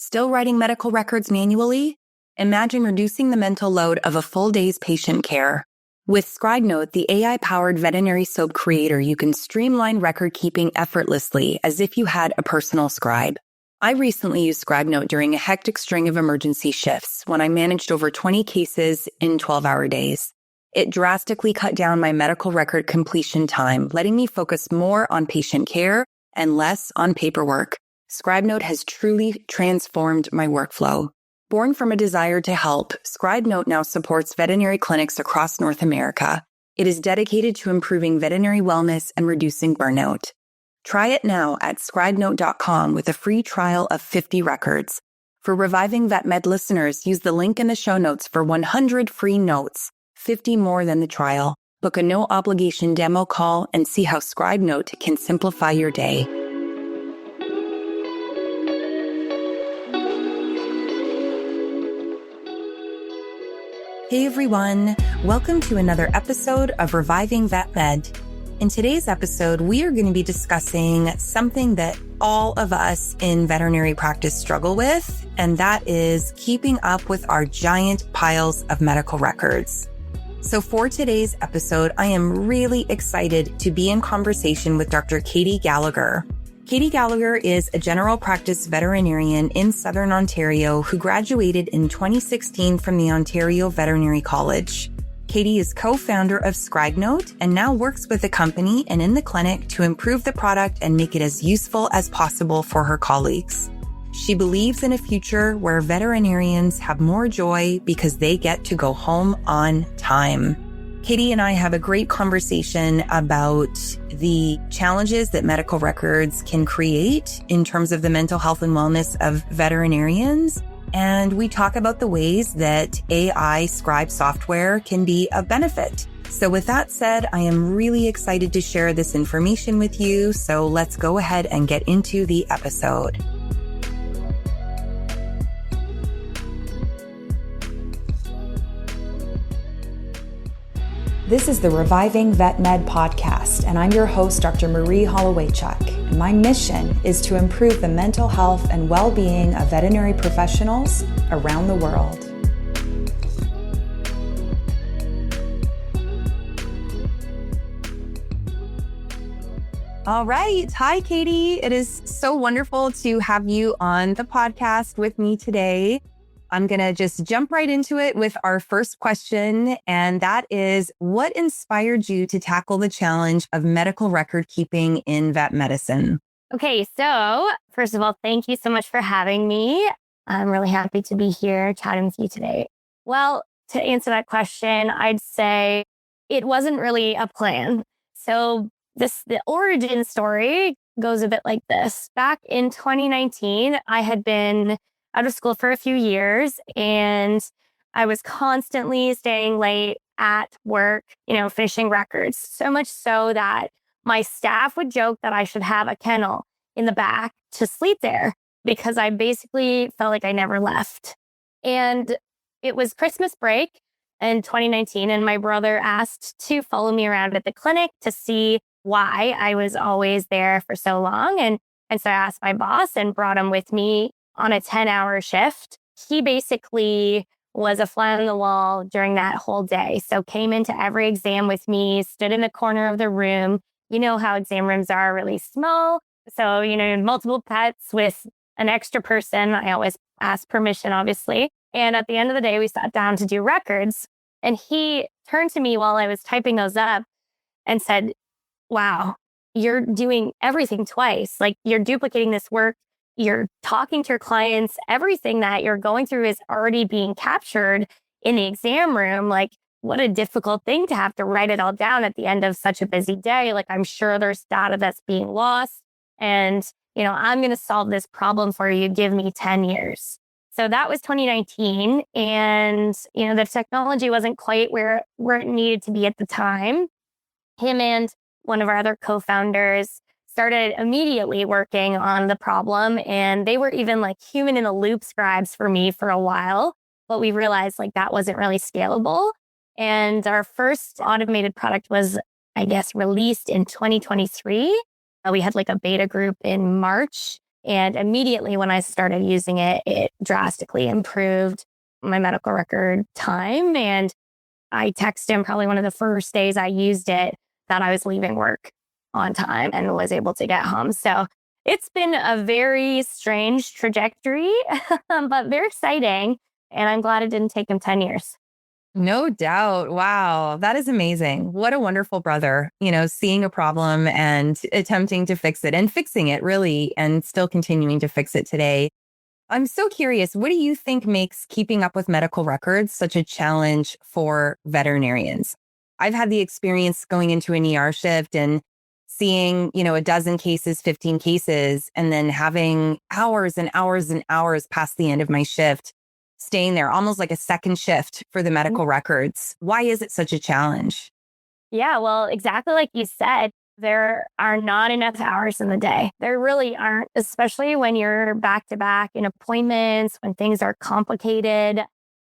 Still writing medical records manually? Imagine reducing the mental load of a full day's patient care. With Scribenote, the AI-powered veterinary soap creator, you can streamline record keeping effortlessly as if you had a personal scribe. I recently used Scribenote during a hectic string of emergency shifts when I managed over 20 cases in 12-hour days. It drastically cut down my medical record completion time, letting me focus more on patient care and less on paperwork. Scribenote has truly transformed my workflow. Born from a desire to help, Scribenote now supports veterinary clinics across North America. It is dedicated to improving veterinary wellness and reducing burnout. Try it now at scribenote.com with a free trial of 50 records. For Reviving Vet Med listeners, use the link in the show notes for 100 free notes, 50 more than the trial. Book a no-obligation demo call and see how Scribenote can simplify your day. Hey everyone, welcome to another episode of Reviving Vet Med. In today's episode, we are going to be discussing something that all of us in veterinary practice struggle with, and that is keeping up with our giant piles of medical records. So for today's episode, I am really excited to be in conversation with Dr. Katie Gallagher. Katie Gallagher is a general practice veterinarian in Southern Ontario who graduated in 2016 from the Ontario Veterinary College. Katie is co-founder of Scribenote and now works with the company and in the clinic to improve the product and make it as useful as possible for her colleagues. She believes in a future where veterinarians have more joy because they get to go home on time. Katie and I have a great conversation about the challenges that medical records can create in terms of the mental health and wellness of veterinarians. And we talk about the ways that AI scribe software can be a benefit. So with that said, I am really excited to share this information with you. So let's go ahead and get into the episode. This is the Reviving Vet Med podcast, and I'm your host, Dr. Marie Hollowaychuk. And my mission is to improve the mental health and well-being of veterinary professionals around the world. All right. Hi, Katie. It is so wonderful to have you on the podcast with me today. I'm going to just jump right into it with our first question. And that is, what inspired you to tackle the challenge of medical record keeping in vet medicine? Okay, so first of all, thank you so much for having me. I'm really happy to be here chatting with you today. Well, to answer that question, I'd say it wasn't really a plan. So the origin story goes a bit like this. Back in 2019, I had been out of school for a few years and I was constantly staying late at work, finishing records. So much so that my staff would joke that I should have a kennel in the back to sleep there because I basically felt like I never left. And it was Christmas break in 2019 and my brother asked to follow me around at the clinic to see why I was always there for so long. And so I asked my boss and brought him with me on a 10-hour shift. He basically was a fly on the wall during that whole day. So came into every exam with me, stood in the corner of the room. You know how exam rooms are really small. So, multiple pets with an extra person. I always ask permission, obviously. And at the end of the day, we sat down to do records. And he turned to me while I was typing those up and said, wow, you're doing everything twice. Like you're duplicating this work. You're talking to your clients, everything that you're going through is already being captured in the exam room. Like, what a difficult thing to have to write it all down at the end of such a busy day. Like, I'm sure there's data that's being lost. And, I'm going to solve this problem for you. Give me 10 years. So that was 2019. And, the technology wasn't quite where it needed to be at the time. Him and one of our other co-founders started immediately working on the problem. And they were even like human in the loop scribes for me for a while. But we realized like that wasn't really scalable. And our first automated product was, released in 2023. We had like a beta group in March And immediately when I started using it, it drastically improved my medical record time. And I texted him probably one of the first days I used it that I was leaving work on time and was able to get home. So it's been a very strange trajectory, but very exciting. And I'm glad it didn't take him 10 years. No doubt. Wow. That is amazing. What a wonderful brother, seeing a problem and attempting to fix it and fixing it really, and still continuing to fix it today. I'm so curious. What do you think makes keeping up with medical records such a challenge for veterinarians? I've had the experience going into an ER shift and seeing, a dozen cases, 15 cases, and then having hours and hours and hours past the end of my shift, staying there almost like a second shift for the medical records. Why is it such a challenge? Yeah, well, exactly like you said, there are not enough hours in the day. There really aren't, especially when you're back to back in appointments, when things are complicated.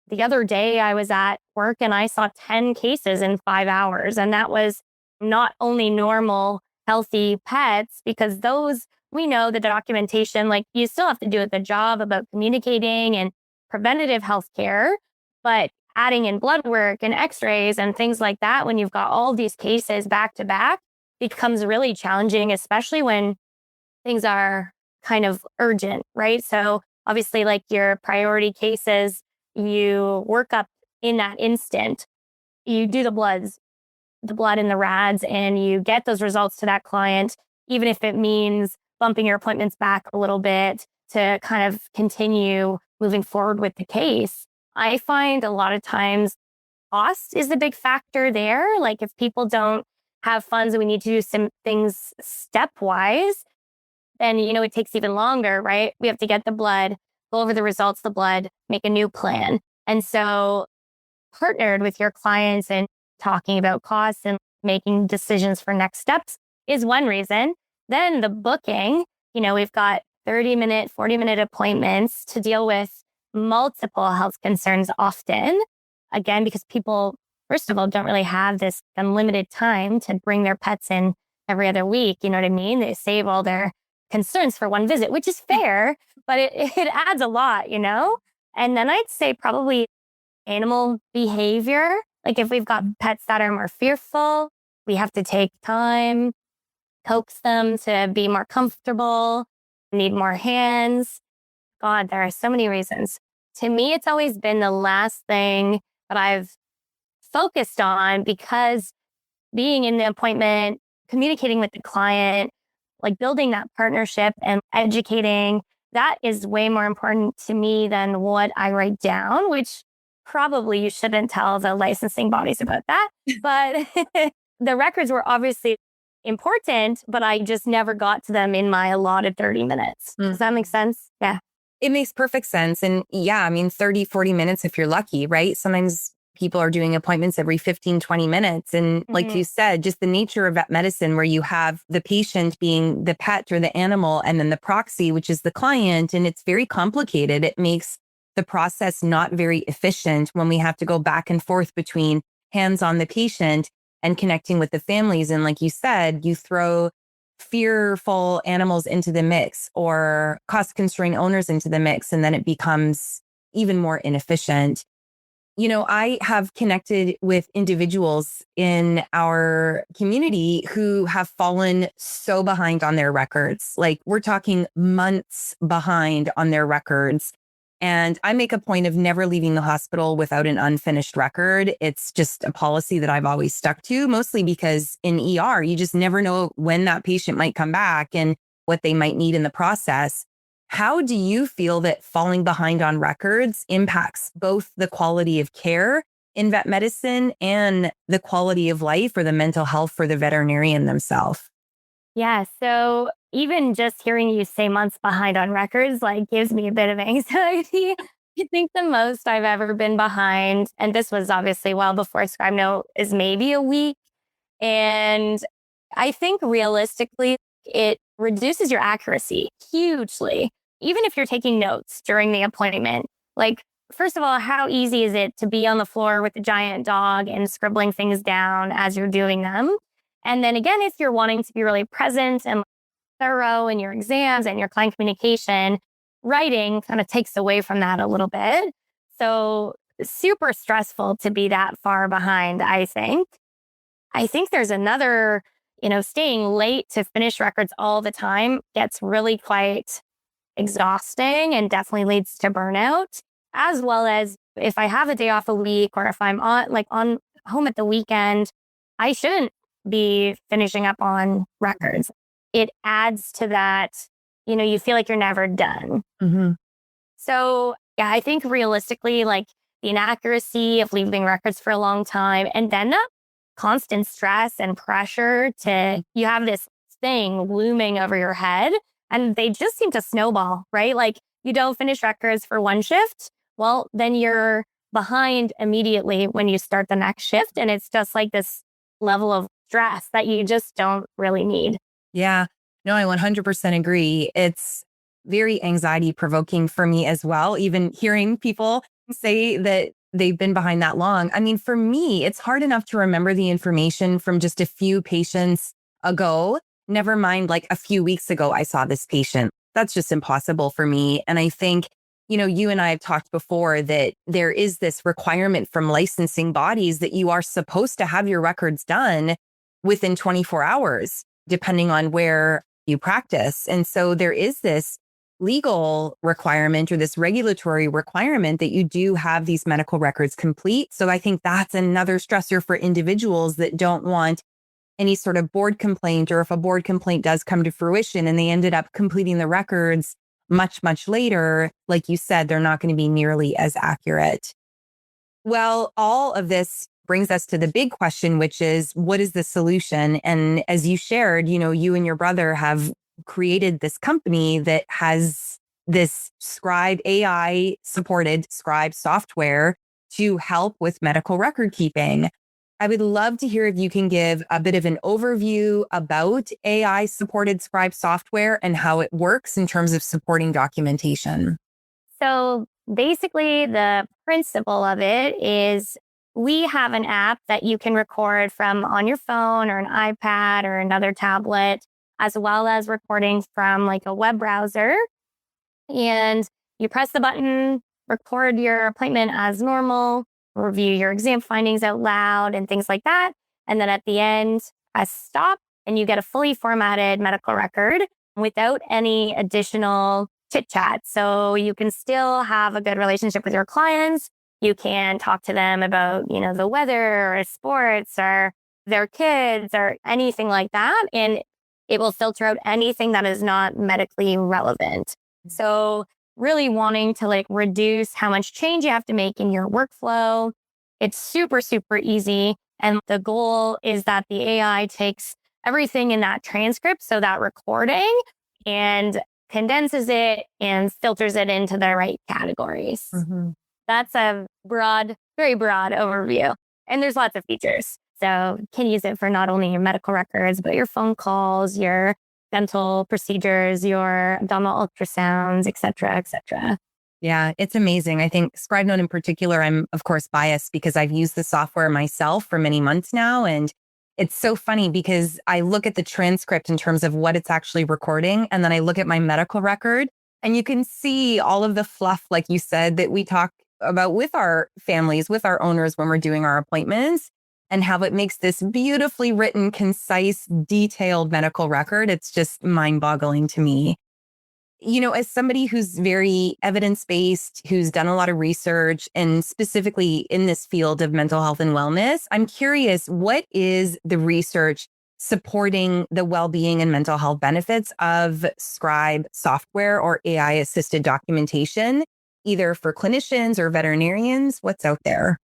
The other day I was at work and I saw 10 cases in 5 hours. And that was not only normal, healthy pets, because those, we know the documentation, like you still have to do a good job about communicating and preventative health care, but adding in blood work and x-rays and things like that, when you've got all these cases back to back, becomes really challenging, especially when things are kind of urgent, right? So obviously, like your priority cases, you work up in that instant, you do the blood and the rads, and you get those results to that client, even if it means bumping your appointments back a little bit to kind of continue moving forward with the case. I find a lot of times cost is a big factor there. Like if people don't have funds and we need to do some things stepwise, then, it takes even longer, right? We have to get the blood, go over the results of the blood, make a new plan. And so partnered with your clients and talking about costs and making decisions for next steps is one reason. Then the booking, we've got 30-minute, 40-minute appointments to deal with multiple health concerns often. Again, because people, first of all, don't really have this unlimited time to bring their pets in every other week. You know what I mean? They save all their concerns for one visit, which is fair, but it adds a lot, And then I'd say probably animal behavior. Like if we've got pets that are more fearful, we have to take time, coax them to be more comfortable, need more hands. God, there are so many reasons. To me, it's always been the last thing that I've focused on, because being in the appointment, communicating with the client, like building that partnership and educating, that is way more important to me than what I write down, which probably you shouldn't tell the licensing bodies about that. But the records were obviously important, but I just never got to them in my allotted 30 minutes. Does that make sense? Yeah. It makes perfect sense. And yeah, 30, 40 minutes if you're lucky, right? Sometimes people are doing appointments every 15, 20 minutes. And like you said, just the nature of vet medicine, where you have the patient being the pet or the animal, and then the proxy, which is the client. And it's very complicated. It makes the process not very efficient when we have to go back and forth between hands on the patient and connecting with the families. And like you said, you throw fearful animals into the mix or cost constrained owners into the mix, and then it becomes even more inefficient. I have connected with individuals in our community who have fallen so behind on their records. Like we're talking months behind on their records. And I make a point of never leaving the hospital without an unfinished record. It's just a policy that I've always stuck to, mostly because in ER, you just never know when that patient might come back and what they might need in the process. How do you feel that falling behind on records impacts both the quality of care in vet medicine and the quality of life or the mental health for the veterinarian themselves? Yeah. So even just hearing you say months behind on records, like gives me a bit of anxiety. I think the most I've ever been behind, and this was obviously well before Scribenote, is maybe a week. And I think realistically, it reduces your accuracy hugely, even if you're taking notes during the appointment. Like, first of all, how easy is it to be on the floor with a giant dog and scribbling things down as you're doing them? And then again, if you're wanting to be really present and thorough in your exams and your client communication, writing kind of takes away from that a little bit. So super stressful to be that far behind, I think. I think there's another, staying late to finish records all the time gets really quite exhausting and definitely leads to burnout, as well as if I have a day off a week or if I'm on home at the weekend, I shouldn't be finishing up on records. It adds to that, you feel like you're never done. Mm-hmm. So yeah, I think realistically, like the inaccuracy of leaving records for a long time and then the constant stress and pressure you have this thing looming over your head and they just seem to snowball, right? Like you don't finish records for one shift. Well, then you're behind immediately when you start the next shift. And it's just like this level of stress that you just don't really need. Yeah, no, I 100% agree. It's very anxiety provoking for me as well. Even hearing people say that they've been behind that long. I mean, for me, it's hard enough to remember the information from just a few patients ago. Never mind, like a few weeks ago, I saw this patient. That's just impossible for me. And I think, you and I have talked before that there is this requirement from licensing bodies that you are supposed to have your records done within 24 hours, depending on where you practice. And so there is this legal requirement or this regulatory requirement that you do have these medical records complete. So I think that's another stressor for individuals that don't want any sort of board complaint, or if a board complaint does come to fruition and they ended up completing the records much, much later, like you said, they're not going to be nearly as accurate. Well, all of this brings us to the big question, which is, what is the solution? And as you shared, you and your brother have created this company that has this scribe AI supported scribe software to help with medical record keeping. I would love to hear if you can give a bit of an overview about AI supported scribe software and how it works in terms of supporting documentation. So basically, the principle of it is we have an app that you can record from on your phone or an iPad or another tablet, as well as recording from like a web browser. And you press the button, record your appointment as normal, review your exam findings out loud and things like that. And then at the end, press stop and you get a fully formatted medical record without any additional chit chat. So you can still have a good relationship with your clients. You can talk to them about, the weather or sports or their kids or anything like that. And it will filter out anything that is not medically relevant. So really wanting to reduce how much change you have to make in your workflow. It's super, super easy. And the goal is that the AI takes everything in that transcript, so that recording, and condenses it and filters it into the right categories. Mm-hmm. That's a very broad overview. And there's lots of features. So you can use it for not only your medical records, but your phone calls, your dental procedures, your abdominal ultrasounds, et cetera, et cetera. Yeah, it's amazing. I think Scribenote in particular, I'm of course biased because I've used the software myself for many months now. And it's so funny because I look at the transcript in terms of what it's actually recording. And then I look at my medical record and you can see all of the fluff, like you said, that we talk about with our families, with our owners when we're doing our appointments, and how it makes this beautifully written, concise, detailed medical record. It's just mind-boggling to me. As somebody who's very evidence-based, who's done a lot of research, and specifically in this field of mental health and wellness, I'm curious, what is the research supporting the well-being and mental health benefits of Scribe software or AI-assisted documentation, either for clinicians or veterinarians? What's out there?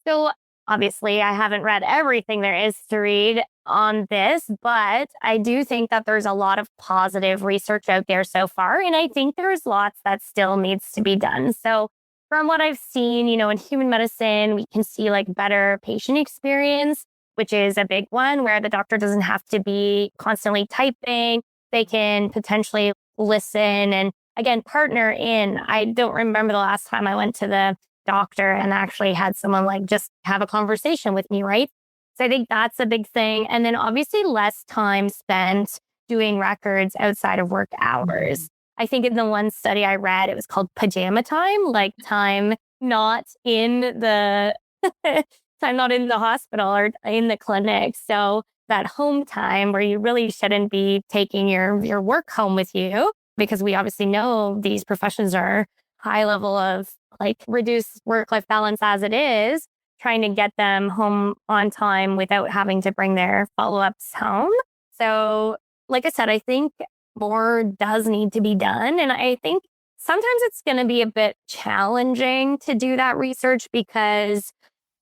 So obviously, I haven't read everything there is to read on this, but I do think that there's a lot of positive research out there so far. And I think there's lots that still needs to be done. So from what I've seen, in human medicine, we can see better patient experience, which is a big one where the doctor doesn't have to be constantly typing. They can potentially listen and again, partner in. I don't remember the last time I went to the doctor and actually had someone just have a conversation with me, right? So I think that's a big thing. And then obviously less time spent doing records outside of work hours. I think in the one study I read, it was called pajama time, like time not in the time not in the hospital or in the clinic. So that home time where you really shouldn't be taking your work home with you, because we obviously know these professions are high level of like reduced work-life balance as it is, trying to get them home on time without having to bring their follow-ups home. So like I said, I think more does need to be done. And I think sometimes it's going to be a bit challenging to do that research because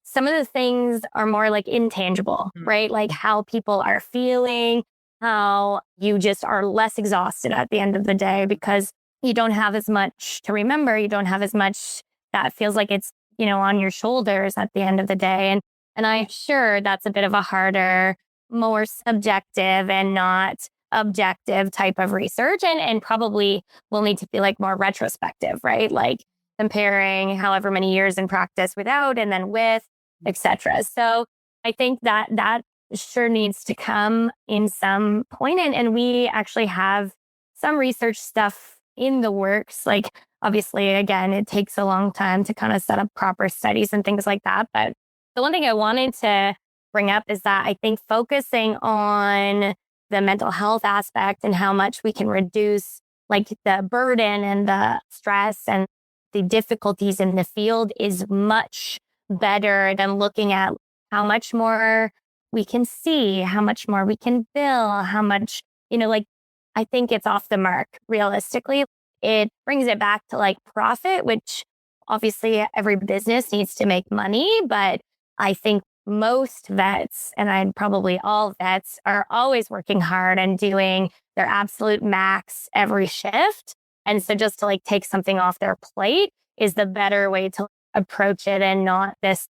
some of the things are more like intangible, right? Like how people are feeling, how you just are less exhausted at the end of the day because you don't have as much to remember. You don't have as much that feels like it's, on your shoulders at the end of the day. And I'm sure that's a bit of a harder, more subjective and not objective type of research and probably will need to be like more retrospective, right? Like comparing however many years in practice without and then with, etc. So I think that sure needs to come in some point. And we actually have some research stuff in the works. Like obviously, again, it takes a long time to kind of set up proper studies and things like that. But the one thing I wanted to bring up is that I think focusing on the mental health aspect and how much we can reduce like the burden and the stress and the difficulties in the field is much better than looking at how much more we can see, how much more we can bill, how much, like I think it's off the mark realistically. It brings it back to like profit, which obviously every business needs to make money. But I think most vets, and I'd probably all vets, are always working hard and doing their absolute max every shift. And so just to like take something off their plate is the better way to approach it and not this,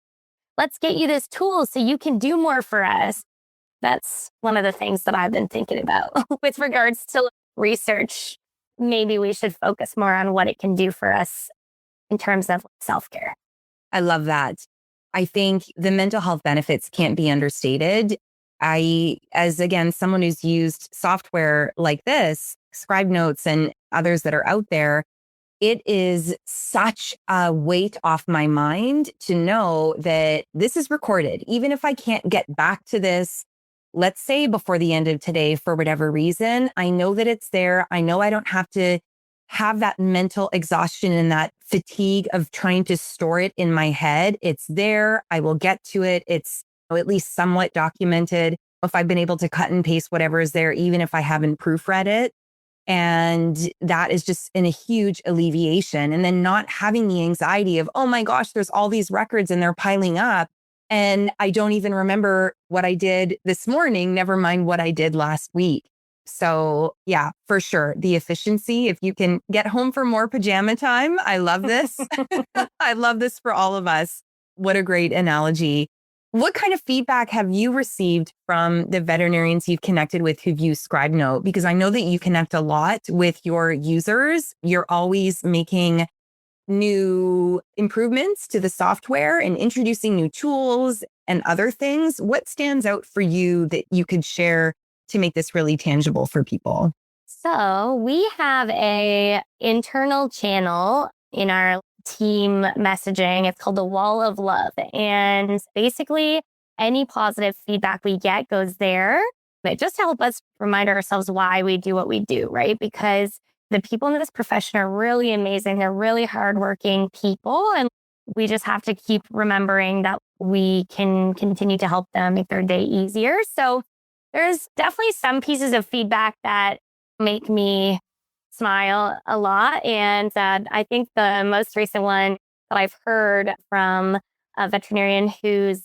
let's get you this tool so you can do more for us. That's one of the things that I've been thinking about with regards to research. Maybe we should focus more on what it can do for us in terms of self-care. I love that. I think the mental health benefits can't be understated. As again, someone who's used software like this, Scribenote and others that are out there, it is such a weight off my mind to know that this is recorded. Even if I can't get back to this, let's say before the end of today, for whatever reason, I know that it's there. I know I don't have to have that mental exhaustion and that fatigue of trying to store it in my head. It's there. I will get to it. It's at least somewhat documented. If I've been able to cut and paste whatever is there, even if I haven't proofread it. And that is just a huge alleviation. And then not having the anxiety of, oh my gosh, there's all these records and they're piling up. And I don't even remember what I did this morning, never mind what I did last week. So yeah, for sure. The efficiency, if you can get home for more pajama time, I love this. I love this for all of us. What a great analogy. What kind of feedback have you received from the veterinarians you've connected with who've used Scribenote? Because I know that you connect a lot with your users. You're always making new improvements to the software and introducing new tools and other things. What stands out for you that you could share to make this really tangible for people? So we have a internal channel in our team messaging. It's called the Wall of Love. And basically any positive feedback we get goes there. But just to help us remind ourselves why we do what we do, right? Because the people in this profession are really amazing. They're really hardworking people. And we just have to keep remembering that we can continue to help them make their day easier. So there's definitely some pieces of feedback that make me smile a lot. And I think the most recent one that I've heard from a veterinarian whose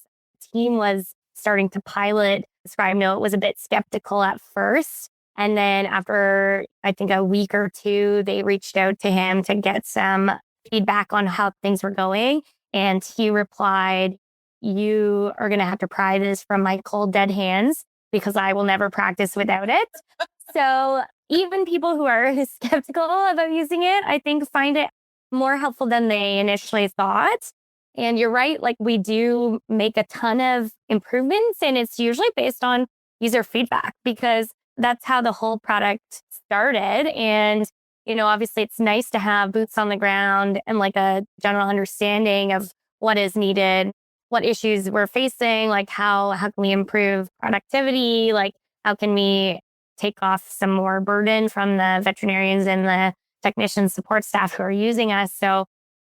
team was starting to pilot Scribenote was a bit skeptical at first. And then after, I think, a week or two, they reached out to him to get some feedback on how things were going. And he replied, "You are going to have to pry this from my cold, dead hands because I will never practice without it." So even people who are skeptical about using it, I think find it more helpful than they initially thought. And you're right, like we do make a ton of improvements and it's usually based on user feedback because that's how the whole product started. And, obviously it's nice to have boots on the ground and like a general understanding of what is needed, what issues we're facing, like how can we improve productivity? Like how can we take off some more burden from the veterinarians and the technician support staff who are using us. So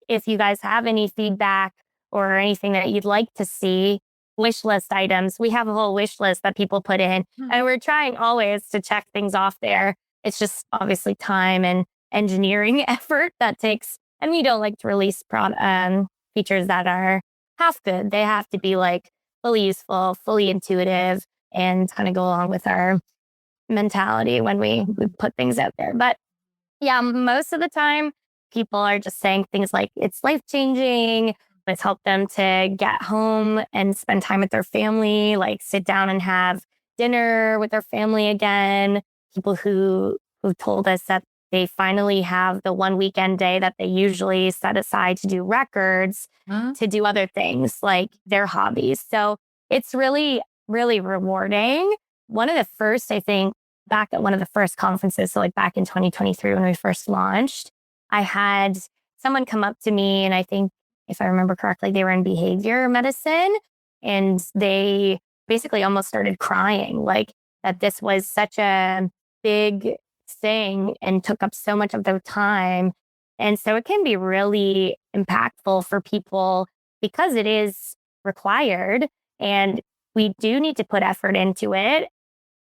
if you guys have any feedback or anything that you'd like to see, wish list items, we have a whole wish list that people put in, and we're trying always to check things off there. It's just obviously time and engineering effort that takes, and we don't like to release features that are half good. They have to be like fully useful, fully intuitive, and kind of go along with our mentality when we put things out there. But yeah, most of the time, people are just saying things like it's life changing. It's helped them to get home and spend time with their family, like sit down and have dinner with their family again. People who told us that they finally have the one weekend day that they usually set aside to do records, to do other things like their hobbies. So it's really, really rewarding. One of the first, I think, back at one of the first conferences, so like back in 2023 when we first launched, I had someone come up to me, and I think if I remember correctly, they were in behavior medicine, and they basically almost started crying, like that this was such a big thing and took up so much of their time. And so it can be really impactful for people because it is required, and we do need to put effort into it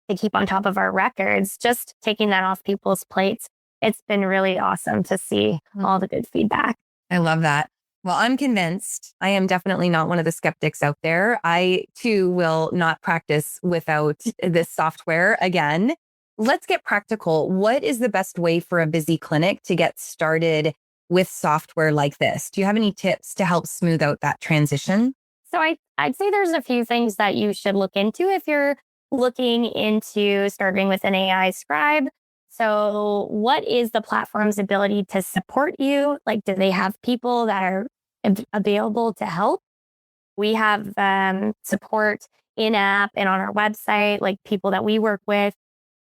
to keep on top of our records. Just taking that off people's plates, it's been really awesome to see all the good feedback. I love that. Well, I'm convinced. I am definitely not one of the skeptics out there. I too will not practice without this software again. Let's get practical. What is the best way for a busy clinic to get started with software like this? Do you have any tips to help smooth out that transition? So I'd say there's a few things that you should look into if you're looking into starting with an AI scribe. So what is the platform's ability to support you? Like, do they have people that are available to help? We have support in-app and on our website, like people that we work with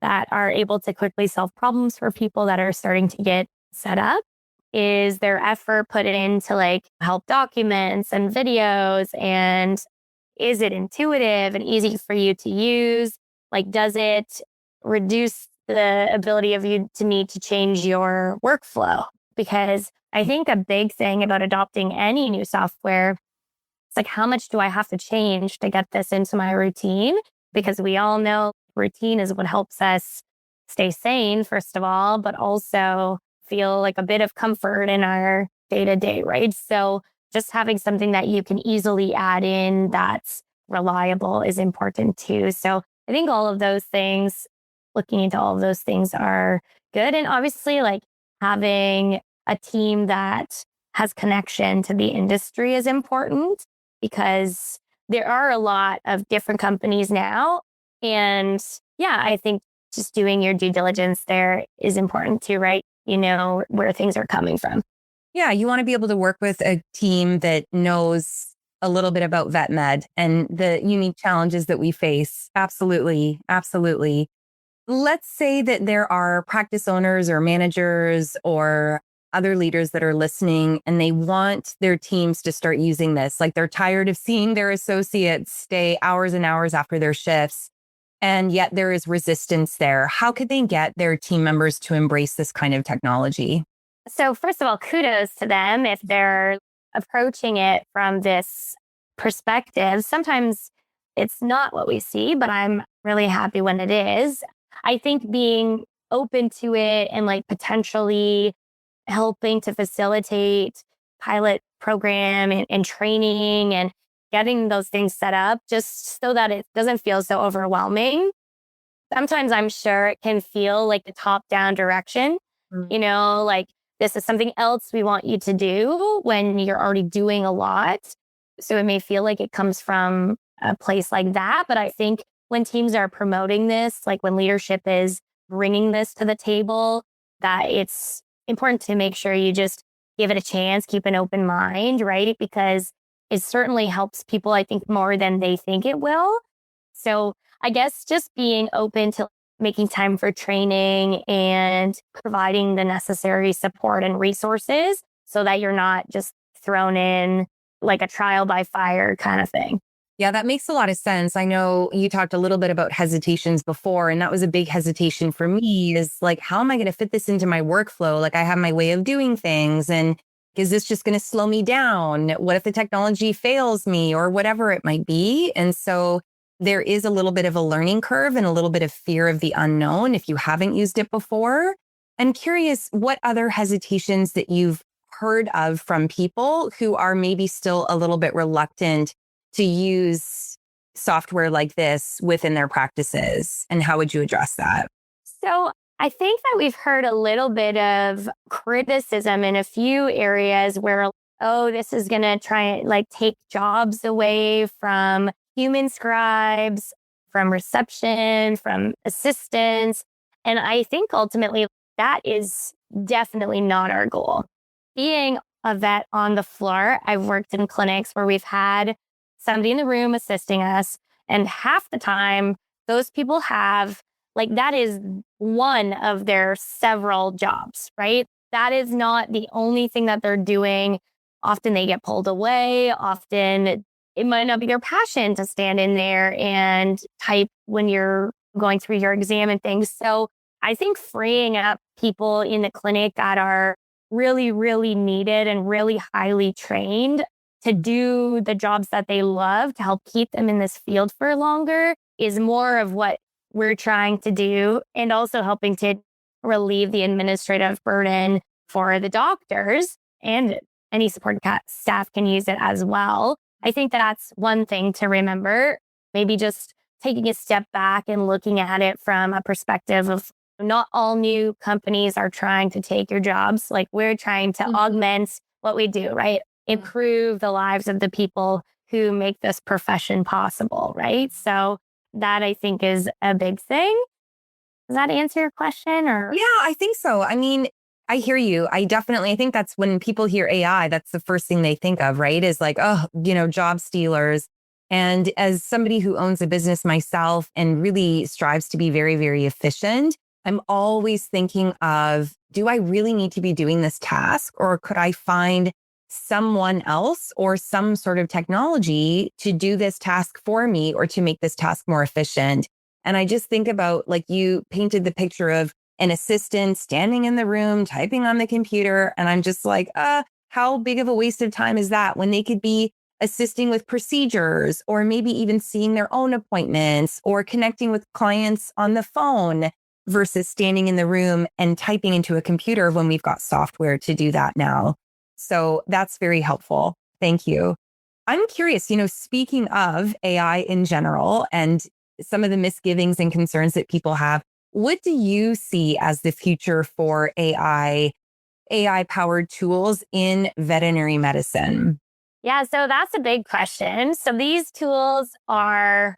that are able to quickly solve problems for people that are starting to get set up. Is there effort put into like help documents and videos, and is it intuitive and easy for you to use? Like, does it reduce the ability of you to need to change your workflow? Because I think a big thing about adopting any new software, it's like, how much do I have to change to get this into my routine? Because we all know routine is what helps us stay sane, first of all, but also feel like a bit of comfort in our day to day, right? So just having something that you can easily add in that's reliable is important too. So I think all of those things, looking into all of those things are good. And obviously, like having a team that has connection to the industry is important, because there are a lot of different companies now. And yeah, I think just doing your due diligence there is important too, right? You know where things are coming from. Yeah, you want to be able to work with a team that knows a little bit about vet med and the unique challenges that we face. Absolutely. Absolutely. Let's say that there are practice owners or managers or other leaders that are listening and they want their teams to start using this. Like they're tired of seeing their associates stay hours and hours after their shifts, and yet there is resistance there. How could they get their team members to embrace this kind of technology? So first of all, kudos to them if they're approaching it from this perspective. Sometimes it's not what we see, but I'm really happy when it is. I think being open to it and like potentially helping to facilitate pilot program and training and getting those things set up just so that it doesn't feel so overwhelming. Sometimes I'm sure it can feel like the top down direction, like this is something else we want you to do when you're already doing a lot. So it may feel like it comes from a place like that. But I think when teams are promoting this, like when leadership is bringing this to the table, that it's important to make sure you just give it a chance, keep an open mind, right? Because it certainly helps people, I think, more than they think it will. So I guess just being open to making time for training and providing the necessary support and resources so that you're not just thrown in like a trial by fire kind of thing. Yeah, that makes a lot of sense. I know you talked a little bit about hesitations before, and that was a big hesitation for me is like, how am I going to fit this into my workflow? Like I have my way of doing things, and is this just going to slow me down? What if the technology fails me or whatever it might be? And so there is a little bit of a learning curve and a little bit of fear of the unknown if you haven't used it before. I'm curious what other hesitations that you've heard of from people who are maybe still a little bit reluctant to use software like this within their practices, and how would you address that? So I think that we've heard a little bit of criticism in a few areas where, oh, this is going to try and like take jobs away from human scribes, from reception, from assistants. And I think ultimately that is definitely not our goal. Being a vet on the floor, I've worked in clinics where we've had somebody in the room assisting us, and half the time, those people have like that is one of their several jobs, right? That is not the only thing that they're doing. Often they get pulled away. Often it might not be their passion to stand in there and type when you're going through your exam and things. So I think freeing up people in the clinic that are really, really needed and really highly trained to do the jobs that they love to help keep them in this field for longer is more of what we're trying to do, and also helping to relieve the administrative burden for the doctors, and any support staff can use it as well. I think that's one thing to remember, maybe just taking a step back and looking at it from a perspective of not all new companies are trying to take your jobs. Like we're trying to augment what we do, right? Improve the lives of the people who make this profession possible, right? So that I think is a big thing. Does that answer your question or? Yeah, I think so. I mean, I hear you. I think that's when people hear AI, that's the first thing they think of, right? Is like, oh, job stealers. And as somebody who owns a business myself and really strives to be very, very efficient, I'm always thinking of, do I really need to be doing this task, or could I find someone else or some sort of technology to do this task for me or to make this task more efficient? And I just think about, like, you painted the picture of an assistant standing in the room, typing on the computer. And I'm just like, how big of a waste of time is that when they could be assisting with procedures, or maybe even seeing their own appointments or connecting with clients on the phone versus standing in the room and typing into a computer when we've got software to do that now. So that's very helpful. Thank you. I'm curious, speaking of AI in general and some of the misgivings and concerns that people have, what do you see as the future for AI powered tools in veterinary medicine? Yeah, so that's a big question. So these tools are,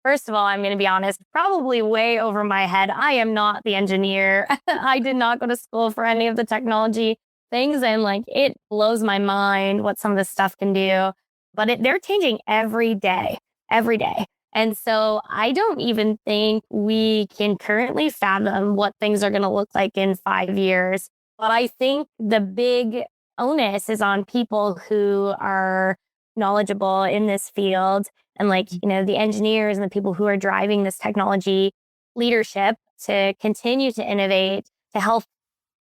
first of all, I'm going to be honest, probably way over my head. I am not the engineer. I did not go to school for any of the technology things. And like, it blows my mind what some of this stuff can do, but they're changing every day, every day. And so I don't even think we can currently fathom what things are going to look like in 5 years. But I think the big onus is on people who are knowledgeable in this field, and like, the engineers and the people who are driving this technology leadership to continue to innovate, to help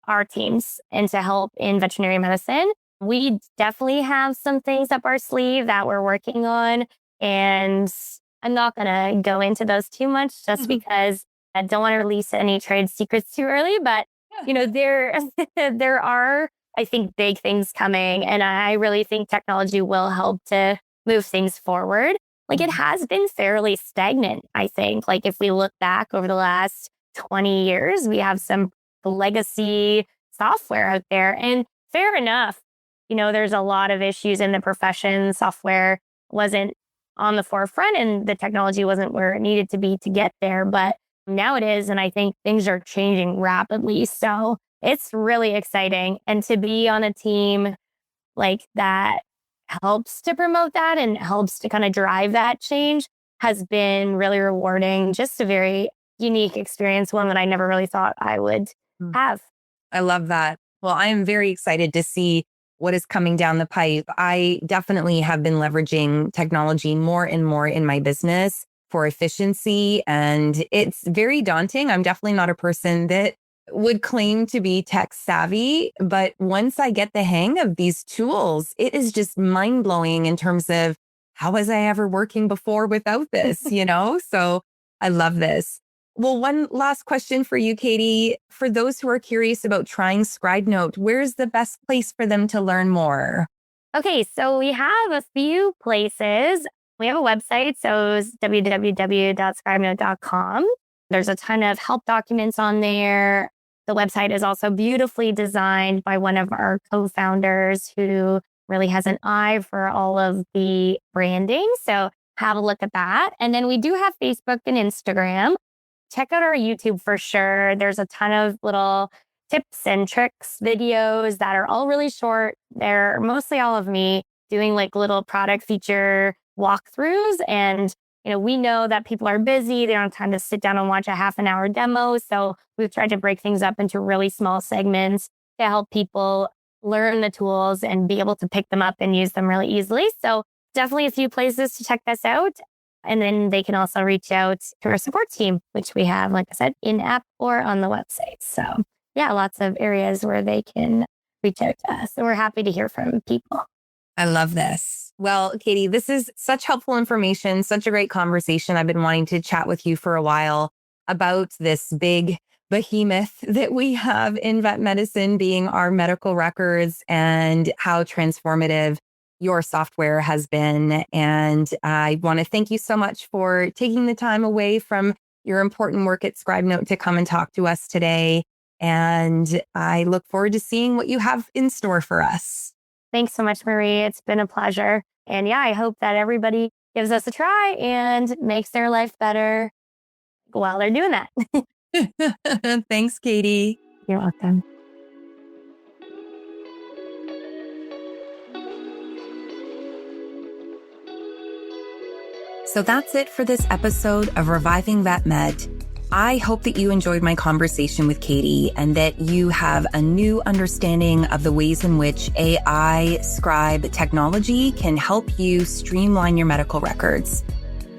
our teams and to help in veterinary medicine. We definitely have some things up our sleeve that we're working on, and I'm not going to go into those too much just because I don't want to release any trade secrets too early, but there there are, I think, big things coming, and I really think technology will help to move things forward. Like, it has been fairly stagnant, I think. Like, if we look back over the last 20 years, we have some legacy software out there, and fair enough, there's a lot of issues in the profession. Software wasn't on the forefront and the technology wasn't where it needed to be to get there, but now it is. And I think things are changing rapidly. So it's really exciting. And to be on a team like that helps to promote that and helps to kind of drive that change has been really rewarding. Just a very unique experience, one that I never really thought I would have. I love that. Well, I am very excited to see what is coming down the pipe. I definitely have been leveraging technology more and more in my business for efficiency, and it's very daunting. I'm definitely not a person that would claim to be tech savvy, but once I get the hang of these tools, it is just mind blowing in terms of how was I ever working before without this, So I love this. Well, one last question for you, Katie. For those who are curious about trying Scribenote, where's the best place for them to learn more? Okay, so we have a few places. We have a website, so it's www.scribenote.com. There's a ton of help documents on there. The website is also beautifully designed by one of our co-founders who really has an eye for all of the branding. So have a look at that. And then we do have Facebook and Instagram. Check out our YouTube for sure. There's a ton of little tips and tricks videos that are all really short. They're mostly all of me doing like little product feature walkthroughs. And, we know that people are busy. They don't have time to sit down and watch a half an hour demo. So we've tried to break things up into really small segments to help people learn the tools and be able to pick them up and use them really easily. So definitely a few places to check this out. And then they can also reach out to our support team, which we have, like I said, in-app or on the website. So yeah, lots of areas where they can reach out to us. So we're happy to hear from people. I love this. Well, Katie, this is such helpful information, such a great conversation. I've been wanting to chat with you for a while about this big behemoth that we have in vet medicine being our medical records and how transformative your software has been. And I want to thank you so much for taking the time away from your important work at Scribenote to come and talk to us today. And I look forward to seeing what you have in store for us. Thanks so much, Marie. It's been a pleasure. And yeah, I hope that everybody gives us a try and makes their life better while they're doing that. Thanks, Katie. You're welcome. So that's it for this episode of Reviving Vet Med. I hope that you enjoyed my conversation with Katie and that you have a new understanding of the ways in which AI scribe technology can help you streamline your medical records.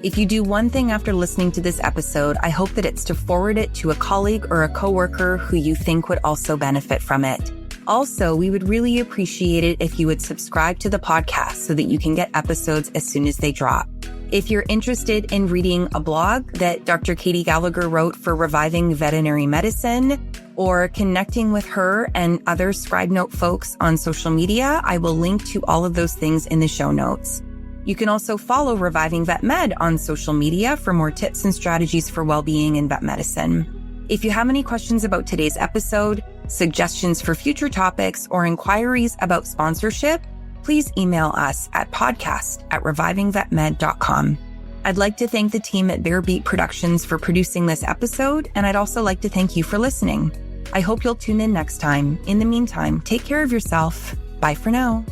If you do one thing after listening to this episode, I hope that it's to forward it to a colleague or a coworker who you think would also benefit from it. Also, we would really appreciate it if you would subscribe to the podcast so that you can get episodes as soon as they drop. If you're interested in reading a blog that Dr. Katie Gallagher wrote for Reviving Veterinary Medicine or connecting with her and other Scribenote folks on social media, I will link to all of those things in the show notes. You can also follow Reviving Vet Med on social media for more tips and strategies for well-being in vet medicine. If you have any questions about today's episode, suggestions for future topics, or inquiries about sponsorship, please email us at podcast@revivingvetmed.com. I'd like to thank the team at Bear Beat Productions for producing this episode, and I'd also like to thank you for listening. I hope you'll tune in next time. In the meantime, take care of yourself. Bye for now.